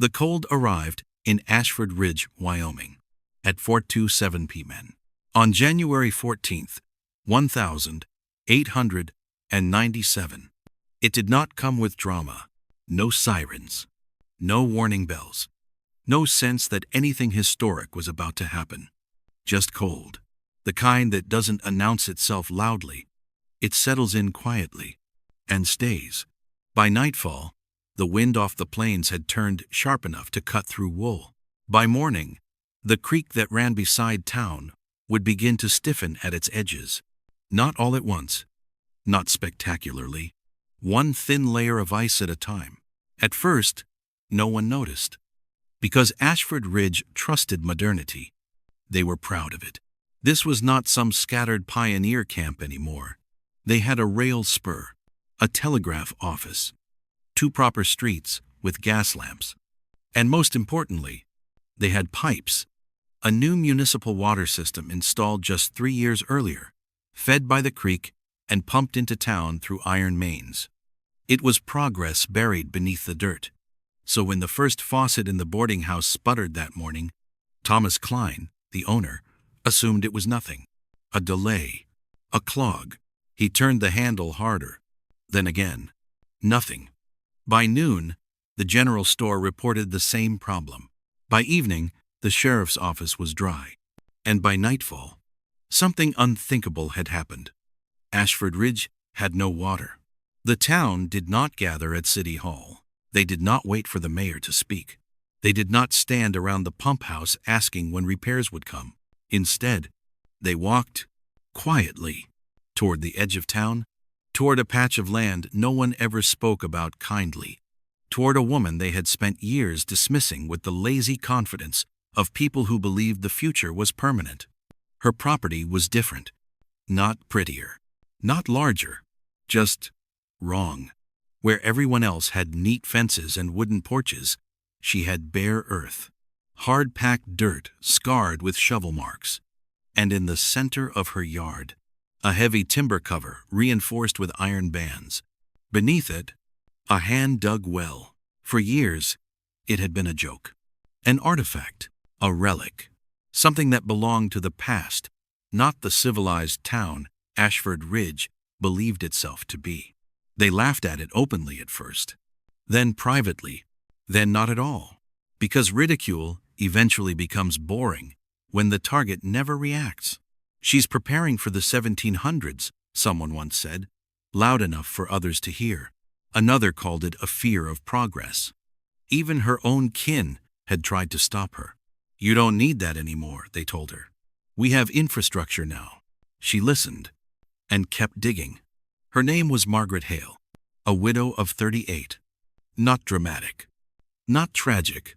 The cold arrived in Ashford Ridge, Wyoming, at 4:27 p.m. on January 14th, 1897. It did not come with drama, no sirens, no warning bells, no sense that anything historic was about to happen. Just cold, the kind that doesn't announce itself loudly. It settles in quietly and stays. By nightfall, the wind off the plains had turned sharp enough to cut through wool. By morning, the creek that ran beside town would begin to stiffen at its edges. Not all at once, not spectacularly, one thin layer of ice at a time. At first, no one noticed. Because Ashford Ridge trusted modernity, they were proud of it. This was not some scattered pioneer camp anymore. They had a rail spur, a telegraph office, 2 proper streets with gas lamps, and most importantly, they had pipes, a new municipal water system installed just 3 years earlier, fed by the creek and pumped into town through iron mains. It was progress buried beneath the dirt. So when the first faucet in the boarding house sputtered that morning, Thomas Klein, the owner, assumed it was nothing. A delay, a clog. He turned the handle harder. Then again, nothing. By noon, the general store reported the same problem. By evening, the sheriff's office was dry. And by nightfall, something unthinkable had happened. Ashford Ridge had no water. The town did not gather at City Hall. They did not wait for the mayor to speak. They did not stand around the pump house asking when repairs would come. Instead, they walked quietly toward the edge of town, toward a patch of land no one ever spoke about kindly, toward a woman they had spent years dismissing with the lazy confidence of people who believed the future was permanent. Her property was different, not prettier, not larger, just wrong. Where everyone else had neat fences and wooden porches, she had bare earth, hard-packed dirt scarred with shovel marks. And in the center of her yard, a heavy timber cover reinforced with iron bands. Beneath it, a hand-dug well. For years, it had been a joke. An artifact, a relic, something that belonged to the past, not the civilized town Ashford Ridge believed itself to be. They laughed at it openly at first, then privately, then not at all, because ridicule eventually becomes boring when the target never reacts. "She's preparing for the 1700s, someone once said, loud enough for others to hear. Another called it a fear of progress. Even her own kin had tried to stop her. "You don't need that anymore," they told her. "We have infrastructure now." She listened and kept digging. Her name was Margaret Hale, a widow of 38. Not dramatic, not tragic,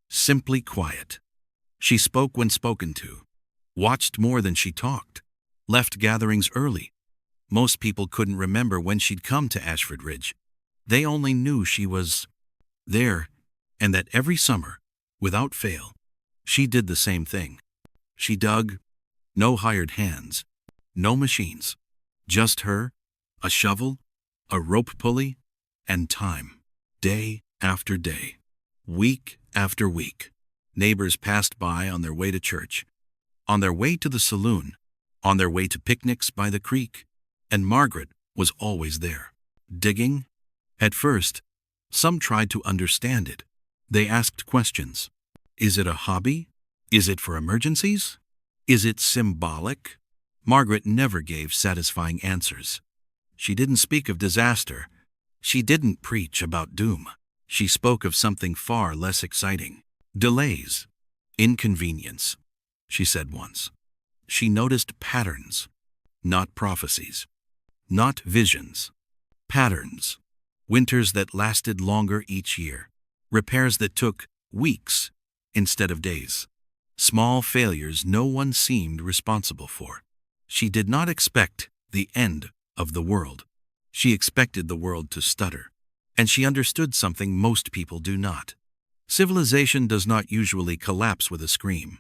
simply quiet. She spoke when spoken to, watched more than she talked, left gatherings early. Most people couldn't remember when she'd come to Ashford Ridge. They only knew she was there, and that every summer, without fail, she did the same thing. She dug, no hired hands, no machines, just her, a shovel, a rope pulley, and time. Day after day, week after week, neighbors passed by on their way to church, on their way to the saloon, on their way to picnics by the creek, and Margaret was always there, digging. At first, some tried to understand it. They asked questions. Is it a hobby? Is it for emergencies? Is it symbolic? Margaret never gave satisfying answers. She didn't speak of disaster. She didn't preach about doom. She spoke of something far less exciting. Delays. Inconvenience, she said once. She noticed patterns, not prophecies, not visions. Patterns. Winters that lasted longer each year. Repairs that took weeks instead of days. Small failures no one seemed responsible for. She did not expect the end of the world. She expected the world to stutter. And she understood something most people do not. Civilization does not usually collapse with a scream.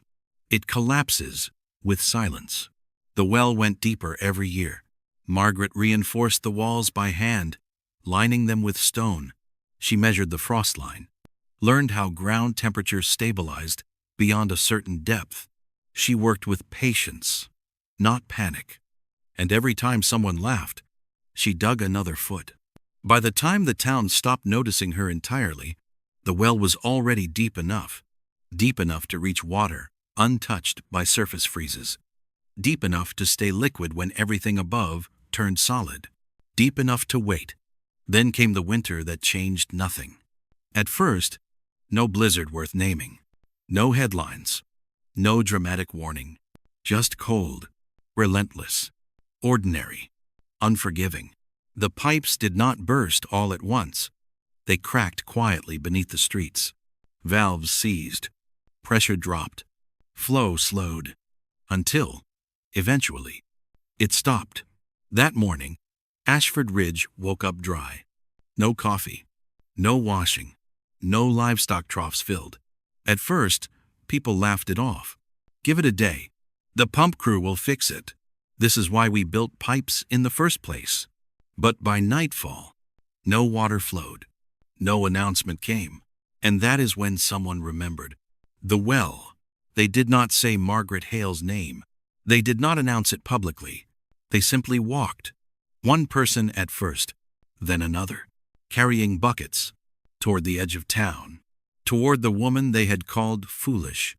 It collapses with silence. The well went deeper every year. Margaret reinforced the walls by hand, lining them with stone. She measured the frost line. learned how ground temperature stabilized beyond a certain depth. She worked with patience, not panic. And every time someone laughed, she dug another foot. By the time the town stopped noticing her entirely, the well was already deep enough to reach water, untouched by surface freezes, deep enough to stay liquid when everything above turned solid, deep enough to wait. Then came the winter that changed nothing. At first, no blizzard worth naming, no headlines, no dramatic warning, just cold, relentless, ordinary, unforgiving. The pipes did not burst all at once. They cracked quietly beneath the streets. Valves seized, pressure dropped, flow slowed, until, eventually, it stopped. That morning, Ashford Ridge woke up dry. No coffee, no washing, no livestock troughs filled. At first, people laughed it off. Give it a day. The pump crew will fix it. This is why we built pipes in the first place. But by nightfall, no water flowed. No announcement came. And that is when someone remembered. The well. They did not say Margaret Hale's name. They did not announce it publicly. They simply walked. One person at first, then another, carrying buckets, toward the edge of town, toward the woman they had called foolish.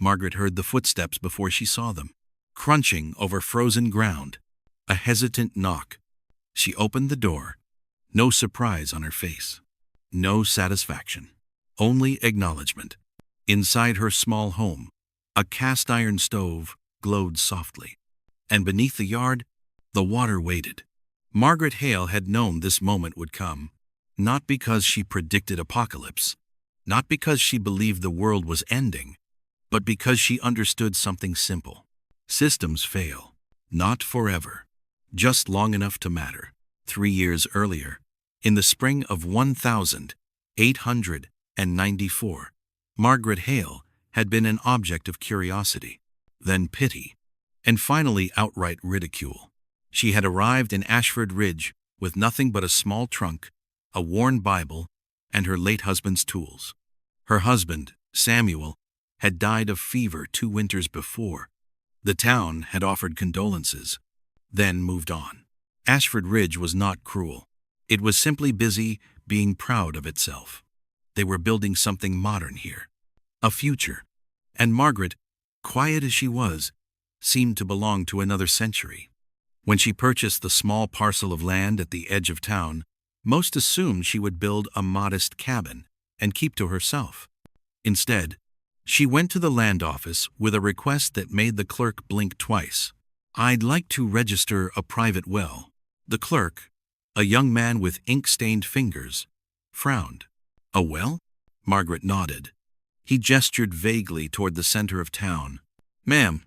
Margaret heard the footsteps before she saw them, crunching over frozen ground. A hesitant knock. She opened the door. No surprise on her face. No satisfaction. Only acknowledgement. Inside her small home, a cast-iron stove glowed softly. And beneath the yard, the water waited. Margaret Hale had known this moment would come, not because she predicted apocalypse, not because she believed the world was ending, but because she understood something simple. Systems fail, not forever, just long enough to matter. 3 years earlier, in the spring of 1894, Margaret Hale had been an object of curiosity, then pity, and finally outright ridicule. She had arrived in Ashford Ridge with nothing but a small trunk, a worn Bible, and her late husband's tools. Her husband, Samuel, had died of fever 2 winters before. The town had offered condolences, then moved on. Ashford Ridge was not cruel. It was simply busy being proud of itself. They were building something modern here, a future. And Margaret, quiet as she was, seemed to belong to another century. When she purchased the small parcel of land at the edge of town, most assumed she would build a modest cabin and keep to herself. Instead, she went to the land office with a request that made the clerk blink twice. "I'd like to register a private well." The clerk, a young man with ink-stained fingers, frowned. "A well?" Margaret nodded. He gestured vaguely toward the center of town. "Ma'am,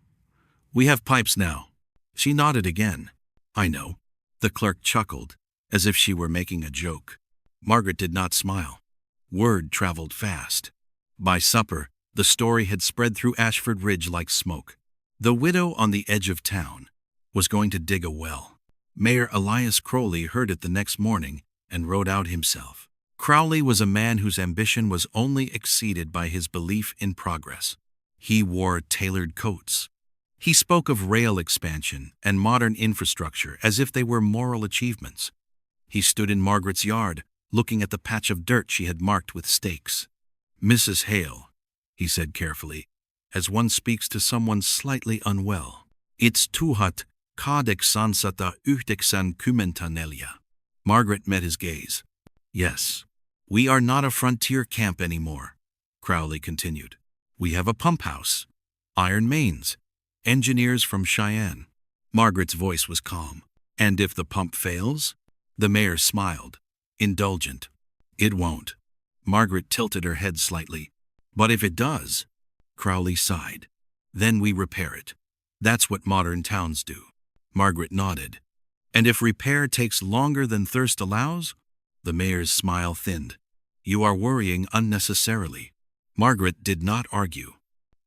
we have pipes now." She nodded again. "I know." The clerk chuckled, as if she were making a joke. Margaret did not smile. Word traveled fast. By supper, the story had spread through Ashford Ridge like smoke. The widow on the edge of town was going to dig a well. Mayor Elias Crowley heard it the next morning and rode out himself. Crowley was a man whose ambition was only exceeded by his belief in progress. He wore tailored coats. He spoke of rail expansion and modern infrastructure as if they were moral achievements. He stood in Margaret's yard, looking at the patch of dirt she had marked with stakes. "Mrs. Hale," he said carefully, as one speaks to someone slightly unwell, "it's tuhat kadexansata uhtexan kumentanelia." Margaret met his gaze. "Yes, we are not a frontier camp anymore," Crowley continued. "We have a pump house, iron mains, engineers from Cheyenne." Margaret's voice was calm. "And if the pump fails?" The mayor smiled, indulgent. "It won't." Margaret tilted her head slightly. "But if it does?" Crowley sighed. "Then we repair it. That's what modern towns do." Margaret nodded. "And if repair takes longer than thirst allows?" The mayor's smile thinned. "You are worrying unnecessarily." Margaret did not argue.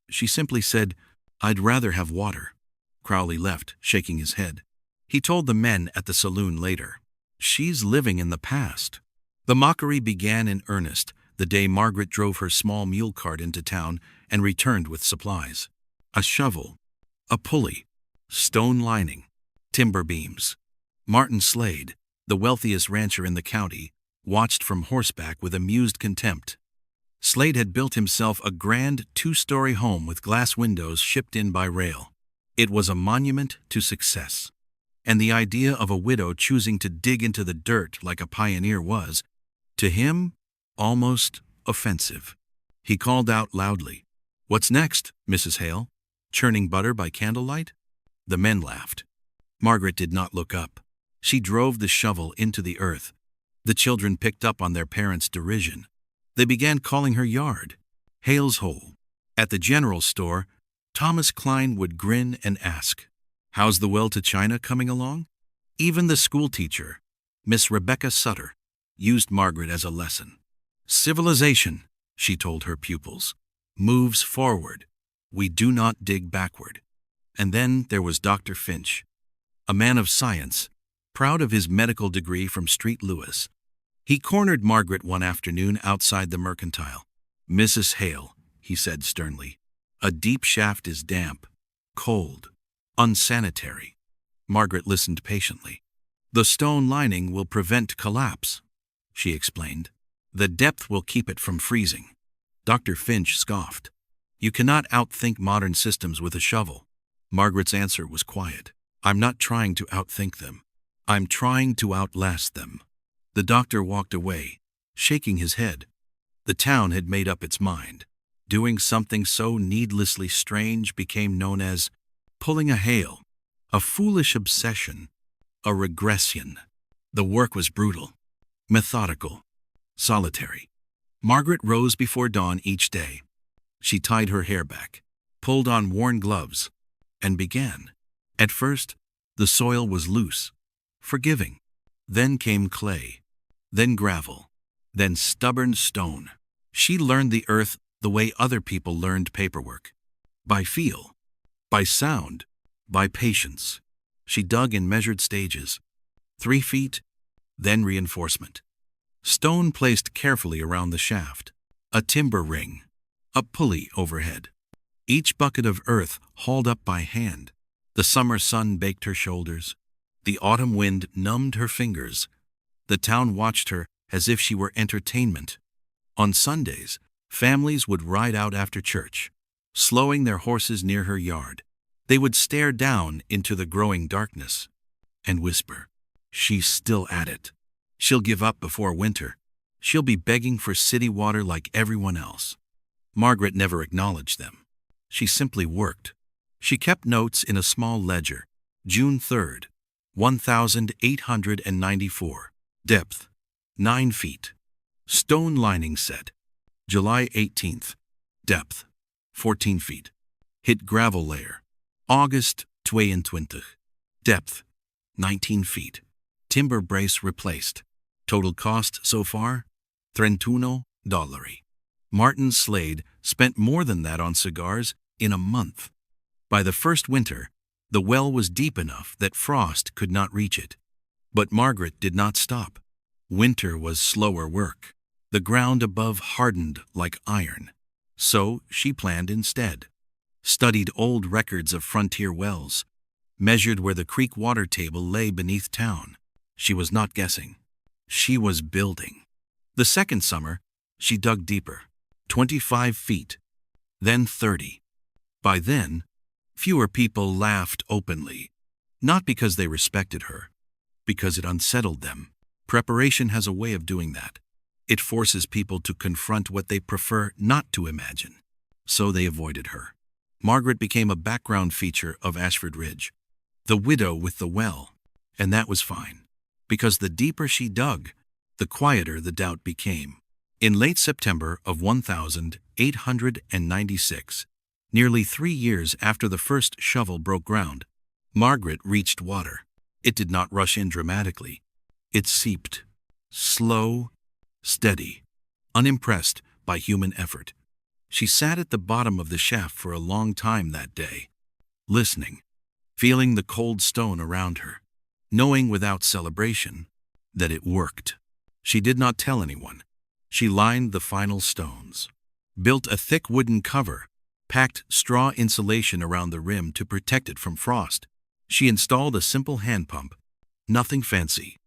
She simply said, "I'd rather have water." Crowley left, shaking his head. He told the men at the saloon later, "She's living in the past." The mockery began in earnest the day Margaret drove her small mule cart into town and returned with supplies. A shovel, a pulley, stone lining, timber beams. Martin Slade, the wealthiest rancher in the county, watched from horseback with amused contempt. Slade had built himself a grand 2-story home with glass windows shipped in by rail. It was a monument to success. And the idea of a widow choosing to dig into the dirt like a pioneer was, to him, almost offensive. He called out loudly, "What's next, Mrs. Hale? Churning butter by candlelight?" The men laughed. Margaret did not look up. She drove the shovel into the earth. The children picked up on their parents' derision. They began calling her yard Hale's Hole. At the general store, Thomas Klein would grin and ask, "How's the well to China coming along?" Even the schoolteacher, Miss Rebecca Sutter, used Margaret as a lesson. "Civilization," she told her pupils, "moves forward. We do not dig backward." And then there was Dr. Finch, a man of science, proud of his medical degree from St. Louis. He cornered Margaret one afternoon outside the mercantile. "Mrs. Hale," he said sternly, "a deep shaft is damp, cold, unsanitary." Margaret listened patiently. "The stone lining will prevent collapse," she explained. "The depth will keep it from freezing." Dr. Finch scoffed. "You cannot outthink modern systems with a shovel." Margaret's answer was quiet. "I'm not trying to outthink them. I'm trying to outlast them." The doctor walked away, shaking his head. The town had made up its mind. Doing something so needlessly strange became known as pulling a Hale, a foolish obsession, a regression. The work was brutal, methodical, solitary. Margaret rose before dawn each day. She tied her hair back, pulled on worn gloves, and began. At first, the soil was loose, forgiving. Then came clay, then gravel, then stubborn stone. She learned the earth the way other people learned paperwork. By feel, by sound, by patience. She dug in measured stages. 3 feet, then reinforcement. Stone placed carefully around the shaft. A timber ring. A pulley overhead. Each bucket of earth hauled up by hand. The summer sun baked her shoulders. The autumn wind numbed her fingers. The town watched her as if she were entertainment. On Sundays, families would ride out after church, slowing their horses near her yard. They would stare down into the growing darkness and whisper, "She's still at it. She'll give up before winter. She'll be begging for city water like everyone else." Margaret never acknowledged them. She simply worked. She kept notes in a small ledger. June 3rd, 1894. Depth, 9 feet. Stone lining set. July 18th. Depth, 14 feet. Hit gravel layer. August 22. Depth, 19 feet. Timber brace replaced. Total cost so far, $31. Martin Slade spent more than that on cigars in a month. By the first winter, the well was deep enough that frost could not reach it. But Margaret did not stop. Winter was slower work. The ground above hardened like iron. So she planned instead. Studied old records of frontier wells. Measured where the creek water table lay beneath town. She was not guessing. She was building. The second summer, she dug deeper. 25 feet. Then 30. By then, fewer people laughed openly. Not because they respected her. Because it unsettled them. Preparation has a way of doing that. It forces people to confront what they prefer not to imagine. So they avoided her. Margaret became a background feature of Ashford Ridge. The widow with the well. And that was fine. Because the deeper she dug, the quieter the doubt became. In late September of 1896, nearly 3 years after the first shovel broke ground, Margaret reached water. It did not rush in dramatically. It seeped. Slow, steady, unimpressed by human effort. She sat at the bottom of the shaft for a long time that day, listening, feeling the cold stone around her, knowing without celebration that it worked. She did not tell anyone. She lined the final stones, built a thick wooden cover, packed straw insulation around the rim to protect it from frost. She installed a simple hand pump. Nothing fancy,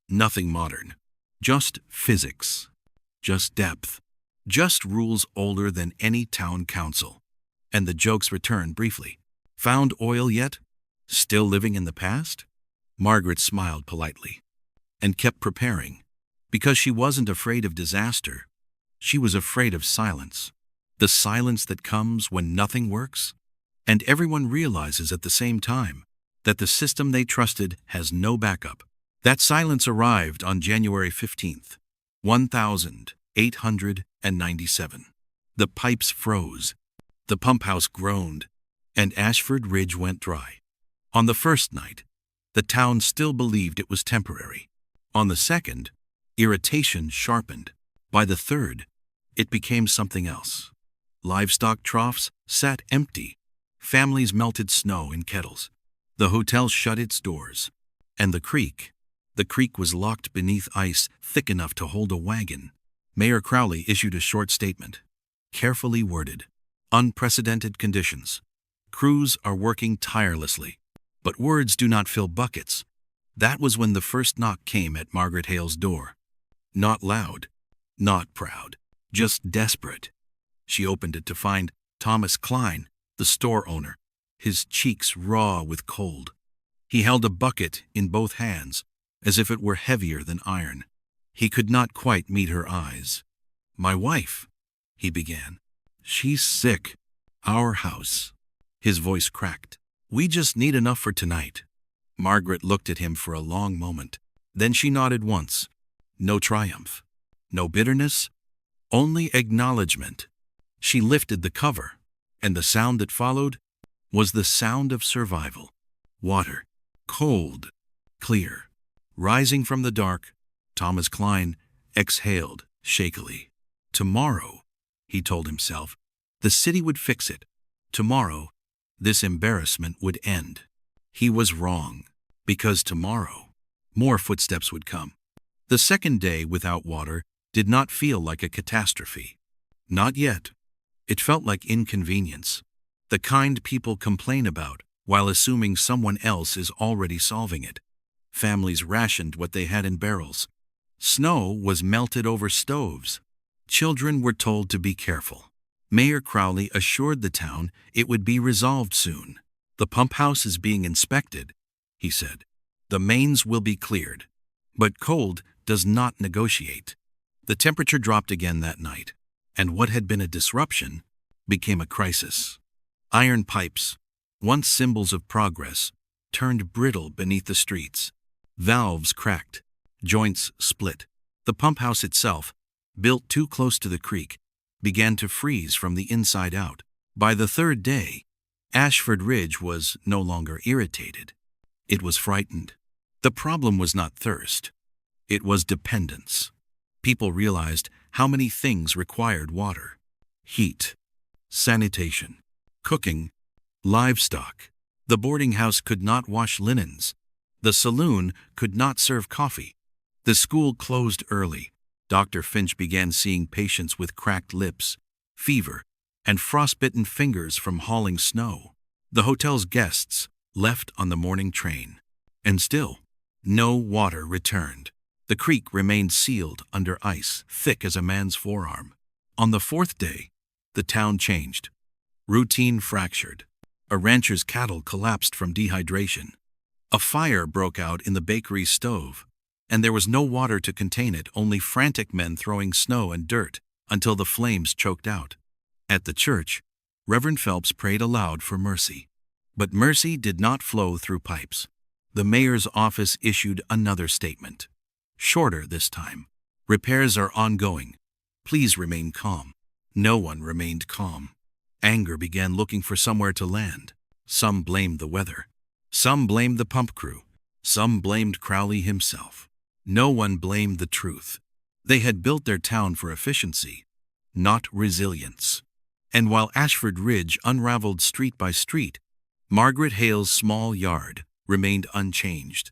nothing modern. Just physics, just depth, just rules older than any town council. And the jokes returned briefly. Found oil yet? Still living in the past? Margaret smiled politely and kept preparing. Because she wasn't afraid of disaster, she was afraid of silence. The silence that comes when nothing works, and everyone realizes at the same time that the system they trusted has no backup. That silence arrived on January 15th, 1897. The pipes froze, the pump house groaned, and Ashford Ridge went dry. On the first night, the town still believed it was temporary. On the second, irritation sharpened. By the third, it became something else. Livestock troughs sat empty. Families melted snow in kettles. The hotel shut its doors. And the creek was locked beneath ice thick enough to hold a wagon. Mayor Crowley issued a short statement. Carefully worded. Unprecedented conditions. Crews are working tirelessly. But words do not fill buckets. That was when the first knock came at Margaret Hale's door. Not loud, not proud, just desperate. She opened it to find Thomas Klein, the store owner, his cheeks raw with cold. He held a bucket in both hands, as if it were heavier than iron. He could not quite meet her eyes. "My wife," he began. "She's sick. Our house." His voice cracked. "We just need enough for tonight." Margaret looked at him for a long moment. Then she nodded once. No triumph, no bitterness, only acknowledgement. She lifted the cover, and the sound that followed was the sound of survival. Water, cold, clear. Rising from the dark, Thomas Klein exhaled shakily. Tomorrow, he told himself, the city would fix it. Tomorrow, this embarrassment would end. He was wrong, because tomorrow, more footsteps would come. The second day without water did not feel like a catastrophe. Not yet. It felt like inconvenience, the kind people complain about while assuming someone else is already solving it. Families rationed what they had in barrels. Snow was melted over stoves. Children were told to be careful. Mayor Crowley assured the town it would be resolved soon. "The pump house is being inspected," he said. "The mains will be cleared." But cold does not negotiate. The temperature dropped again that night, and what had been a disruption became a crisis. Iron pipes, once symbols of progress, turned brittle beneath the streets. Valves cracked, joints split. The pump house itself, built too close to the creek, began to freeze from the inside out. By the third day, Ashford Ridge was no longer irritated. It was frightened. The problem was not thirst. It was dependence. People realized how many things required water. Heat, sanitation, cooking, livestock. The boarding house could not wash linens. The saloon could not serve coffee. The school closed early. Dr. Finch began seeing patients with cracked lips, fever, and frostbitten fingers from hauling snow. The hotel's guests left on the morning train. And still, no water returned. The creek remained sealed under ice, thick as a man's forearm. On the fourth day, the town changed. Routine fractured. A rancher's cattle collapsed from dehydration. A fire broke out in the bakery stove, and there was no water to contain it, only frantic men throwing snow and dirt until the flames choked out. At the church, Reverend Phelps prayed aloud for mercy. But mercy did not flow through pipes. The mayor's office issued another statement. Shorter this time. "Repairs are ongoing. Please remain calm." No one remained calm. Anger began looking for somewhere to land. Some blamed the weather. Some blamed the pump crew. Some blamed Crowley himself. No one blamed the truth. They had built their town for efficiency, not resilience. And while Ashford Ridge unraveled street by street, Margaret Hale's small yard remained unchanged.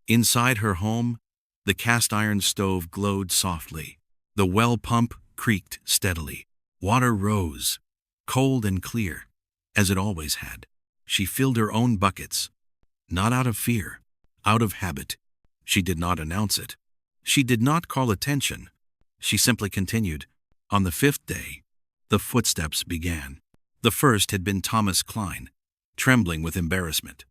Inside her home, the cast iron stove glowed softly. The well pump creaked steadily. Water rose, cold and clear, as it always had. She filled her own buckets, not out of fear, out of habit. She did not announce it. She did not call attention. She simply continued. On the 5th day, the footsteps began. The first had been Thomas Klein, trembling with embarrassment.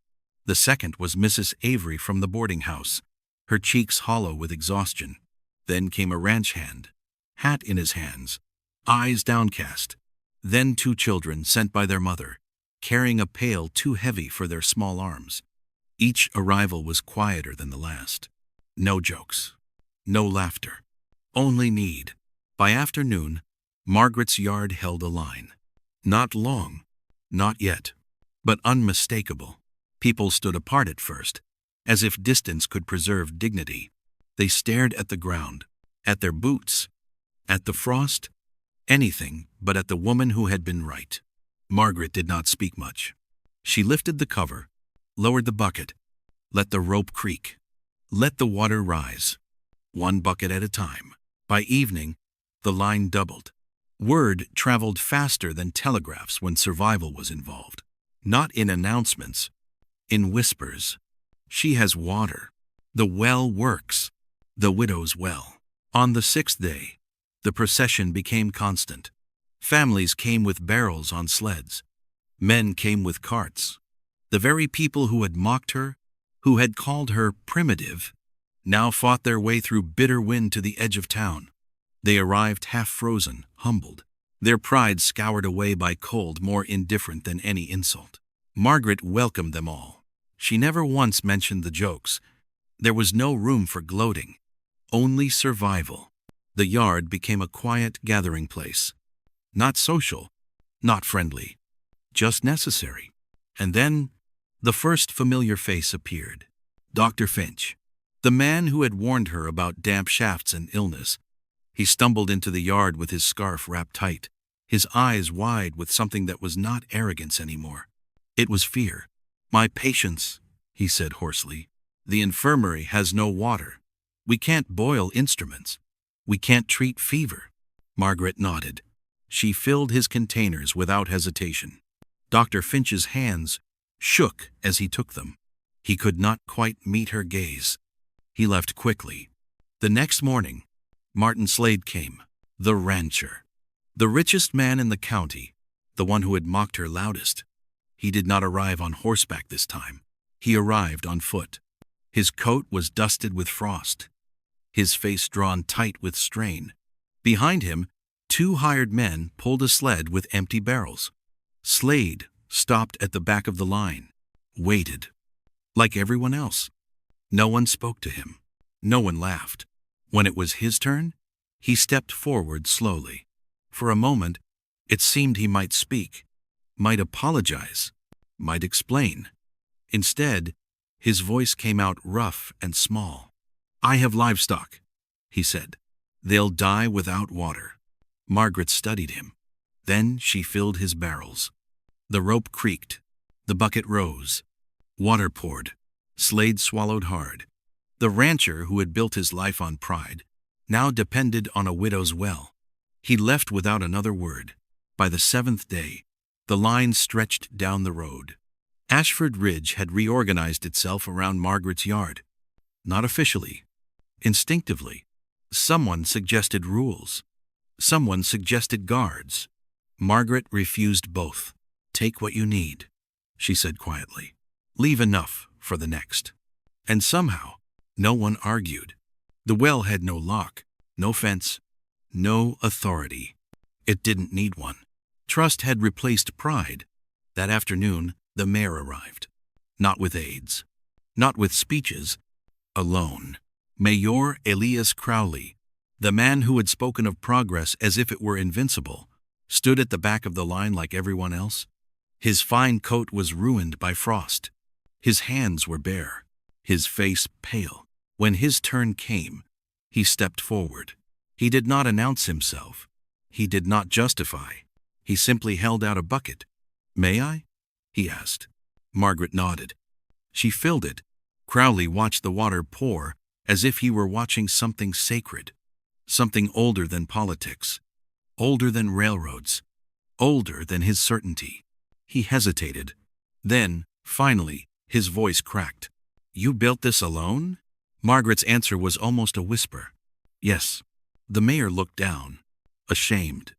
The second was Mrs. Avery from the boarding house, her cheeks hollow with exhaustion. Then came a ranch hand, hat in his hands, eyes downcast. Then 2 children sent by their mother, carrying a pail too heavy for their small arms. Each arrival was quieter than the last. No jokes, no laughter, only need. By afternoon, Margaret's yard held a line. Not long, not yet, but unmistakable. People stood apart at first, as if distance could preserve dignity. They stared at the ground, at their boots, at the frost, anything but at the woman who had been right. Margaret did not speak much. She lifted the cover, lowered the bucket, let the rope creak, let the water rise, 1 bucket at a time. By evening, the line doubled. Word traveled faster than telegraphs when survival was involved. Not in announcements, in whispers. She has water. The well works. The widow's well. On the 6th day, the procession became constant. Families came with barrels on sleds. Men came with carts. The very people who had mocked her, who had called her primitive, now fought their way through bitter wind to the edge of town. They arrived half-frozen, humbled, their pride scoured away by cold more indifferent than any insult. Margaret welcomed them all. She never once mentioned the jokes. There was no room for gloating, only survival. The yard became a quiet gathering place. Not social, not friendly, just necessary. And then, the first familiar face appeared. Dr. Finch, the man who had warned her about damp shafts and illness. He stumbled into the yard with his scarf wrapped tight, his eyes wide with something that was not arrogance anymore. It was fear. "My patients," he said hoarsely. "The infirmary has no water. We can't boil instruments. We can't treat fever." Margaret nodded. She filled his containers without hesitation. Dr. Finch's hands shook as he took them. He could not quite meet her gaze. He left quickly. The next morning, Martin Slade came, the rancher, the richest man in the county, the one who had mocked her loudest. He did not arrive on horseback this time. He arrived on foot. His coat was dusted with frost, his face drawn tight with strain. Behind him, 2 hired men pulled a sled with empty barrels. Slade stopped at the back of the line, waited, like everyone else. No one spoke to him. No one laughed. When it was his turn, he stepped forward slowly. For a moment, it seemed he might speak, might apologize, might explain. Instead, his voice came out rough and small. "I have livestock," he said. "They'll die without water." Margaret studied him. Then she filled his barrels. The rope creaked. The bucket rose. Water poured. Slade swallowed hard. The rancher who had built his life on pride now depended on a widow's well. He left without another word. By the 7th day, the line stretched down the road. Ashford Ridge had reorganized itself around Margaret's yard. Not officially, instinctively. Someone suggested rules. Someone suggested guards. Margaret refused both. "Take what you need," she said quietly. "Leave enough for the next." And somehow, no one argued. The well had no lock, no fence, no authority. It didn't need one. Trust had replaced pride. That afternoon, the mayor arrived. Not with aids, not with speeches, alone. Mayor Elias Crowley, the man who had spoken of progress as if it were invincible, stood at the back of the line like everyone else. His fine coat was ruined by frost. His hands were bare, his face pale. When his turn came, he stepped forward. He did not announce himself. He did not justify. He simply held out a bucket. "May I?" he asked. Margaret nodded. She filled it. Crowley watched the water pour as if he were watching something sacred. something older than politics, older than railroads, older than his certainty. He hesitated. Then, finally, his voice cracked. "You built this alone?" Margaret's answer was almost a whisper. "Yes." The mayor looked down, ashamed.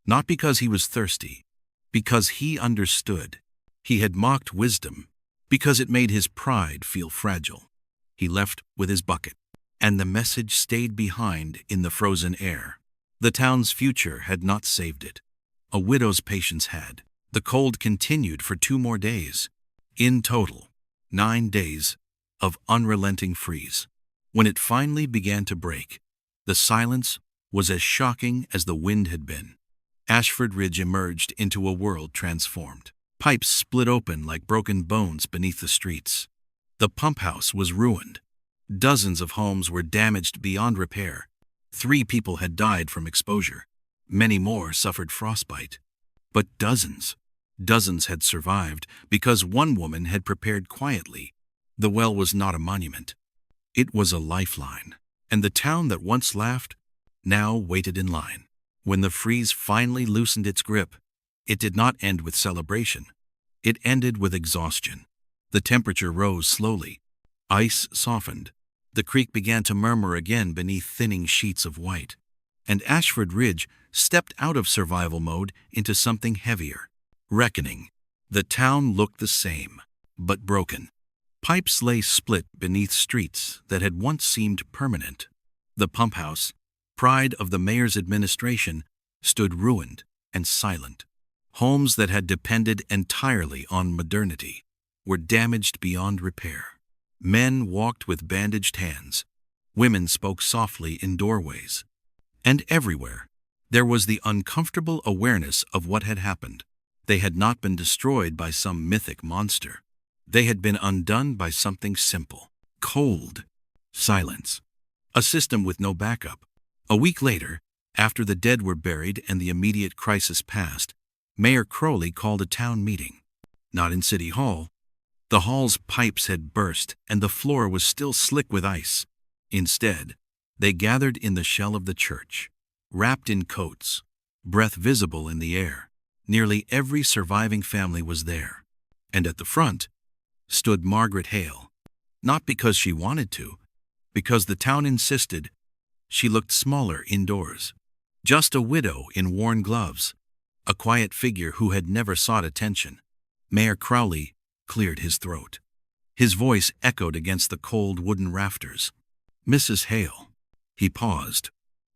Not because he was thirsty, because he understood. He had mocked wisdom, because it made his pride feel fragile. He left with his bucket, and the message stayed behind in the frozen air. The town's future had not saved it. A widow's patience had. The cold continued for 2 more days. In total, 9 days of unrelenting freeze. When it finally began to break, the silence was as shocking as the wind had been. Ashford Ridge emerged into a world transformed. Pipes split open like broken bones beneath the streets. The pump house was ruined. Dozens of homes were damaged beyond repair. 3 people had died from exposure. Many more suffered frostbite. But dozens had survived because one woman had prepared quietly. The well was not a monument. It was a lifeline. And the town that once laughed now waited in line. When the freeze finally loosened its grip, it did not end with celebration. It ended with exhaustion. The temperature rose slowly. Ice softened. The creek began to murmur again beneath thinning sheets of white. And Ashford Ridge stepped out of survival mode into something heavier. Reckoning. The town looked the same, but broken. Pipes lay split beneath streets that had once seemed permanent. The pump house, pride of the mayor's administration, stood ruined and silent. Homes that had depended entirely on modernity were damaged beyond repair. Men walked with bandaged hands. Women spoke softly in doorways. And everywhere, there was the uncomfortable awareness of what had happened. They had not been destroyed by some mythic monster. They had been undone by something simple. Cold silence. A system with no backup. A week later, after the dead were buried and the immediate crisis passed, Mayor Crowley called a town meeting. Not in City Hall. The hall's pipes had burst and the floor was still slick with ice. Instead, they gathered in the shell of the church, wrapped in coats, breath visible in the air. Nearly every surviving family was there. And at the front stood Margaret Hale. Not because she wanted to, because the town insisted. She looked smaller indoors. Just a widow in worn gloves, a quiet figure who had never sought attention. Mayor Crowley cleared his throat. His voice echoed against the cold wooden rafters. "Mrs. Hale." He paused,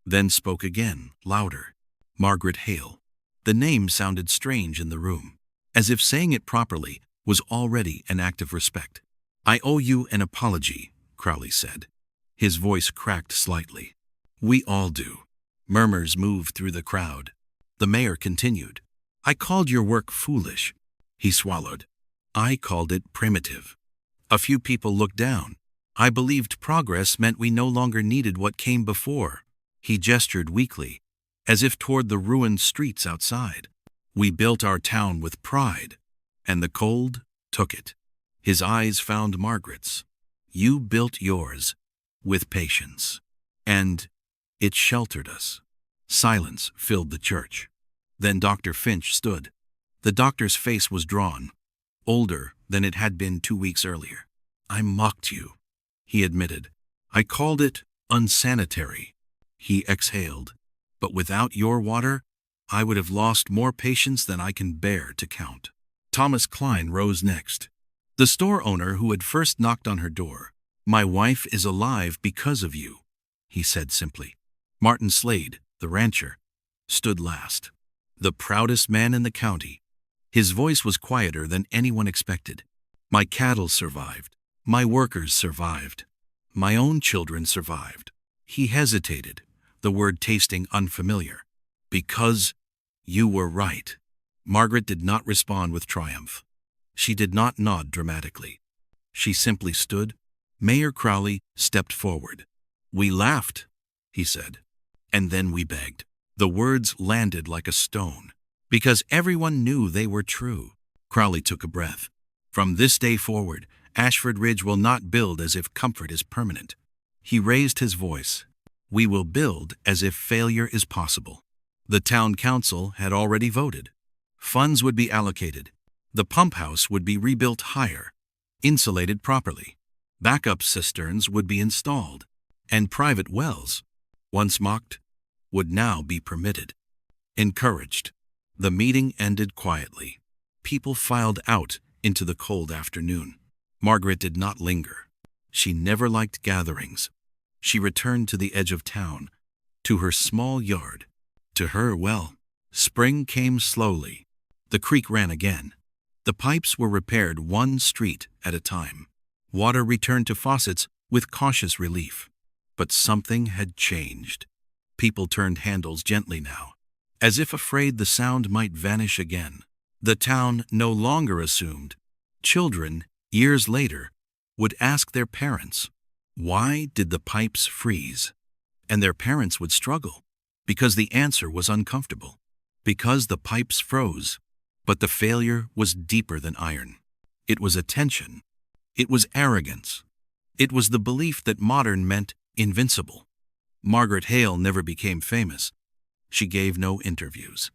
then spoke again, louder. "Margaret Hale." The name sounded strange in the room, as if saying it properly was already an act of respect. "I owe you an apology," Crowley said. His voice cracked slightly. "We all do." Murmurs moved through the crowd. The mayor continued. "I called your work foolish." He swallowed. "I called it primitive." A few people looked down. "I believed progress meant we no longer needed what came before." He gestured weakly, as if toward the ruined streets outside. "We built our town with pride, and the cold took it." His eyes found Margaret's. "You built yours with patience, and it sheltered us." Silence filled the church. Then Dr. Finch stood. The doctor's face was drawn, older than it had been 2 weeks earlier. "I mocked you," he admitted. "I called it unsanitary." He exhaled. "But without your water, I would have lost more patients than I can bear to count." Thomas Klein rose next. The store owner who had first knocked on her door. "My wife is alive because of you," he said simply. Martin Slade, the rancher, stood last. The proudest man in the county. His voice was quieter than anyone expected. "My cattle survived. My workers survived. My own children survived." He hesitated, the word tasting unfamiliar. "Because you were right." Margaret did not respond with triumph. She did not nod dramatically. She simply stood. Mayor Crowley stepped forward. "We laughed," he said, "and then we begged." The words landed like a stone, because everyone knew they were true. Crowley took a breath. "From this day forward, Ashford Ridge will not build as if comfort is permanent." He raised his voice. We will build as if failure is possible. The town council had already voted. Funds would be allocated. The pump house would be rebuilt higher, insulated properly. Backup cisterns would be installed. And private wells, once mocked, would now be permitted. Encouraged, the meeting ended quietly. People filed out into the cold afternoon. Margaret did not linger. She never liked gatherings. She returned to the edge of town, to her small yard. To her, well, spring came slowly. The creek ran again. The pipes were repaired one street at a time. Water returned to faucets with cautious relief. But something had changed. People turned handles gently now, as if afraid the sound might vanish again. The town no longer assumed. Children, years later, would ask their parents, why did the pipes freeze? And their parents would struggle, because the answer was uncomfortable. Because the pipes froze. But the failure was deeper than iron. It was attention. It was arrogance. It was the belief that modern meant invincible. Margaret Hale never became famous. She gave no interviews.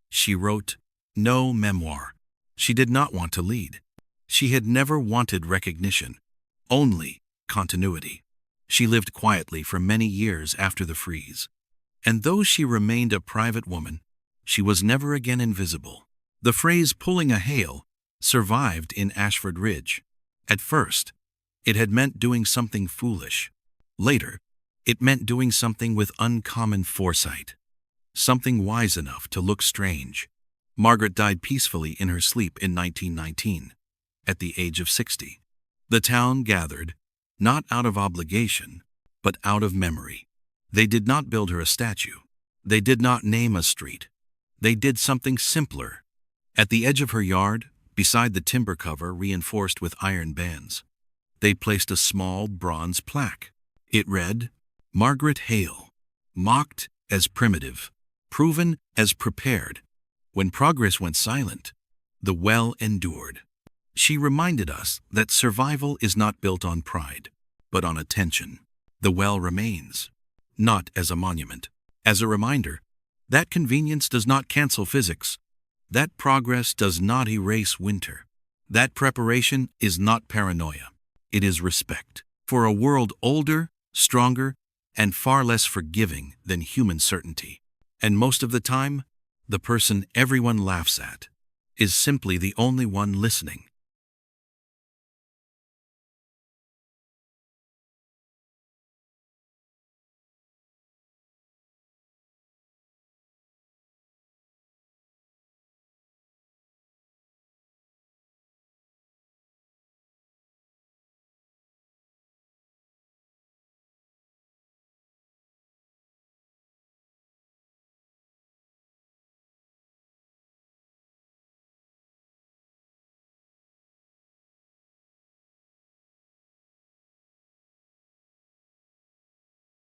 She wrote no memoir. She did not want to lead. She had never wanted recognition, only continuity. She lived quietly for many years after the freeze. And though she remained a private woman, she was never again invisible. The phrase "pulling a Hale" survived in Ashford Ridge. At first, it had meant doing something foolish. Later, it meant doing something with uncommon foresight, something wise enough to look strange. Margaret died peacefully in her sleep in 1919, at the age of 60. The town gathered, not out of obligation, but out of memory. They did not build her a statue. They did not name a street. They did something simpler. At the edge of her yard, beside the timber cover reinforced with iron bands, they placed a small bronze plaque. It read, Margaret Hale, mocked as primitive, proven as prepared. When progress went silent, the well endured. She reminded us that survival is not built on pride, but on attention. The well remains, not as a monument, as a reminder that convenience does not cancel physics, that progress does not erase winter, that preparation is not paranoia. It is respect for a world older, stronger, and far less forgiving than human certainty. And most of the time, the person everyone laughs at is simply the only one listening.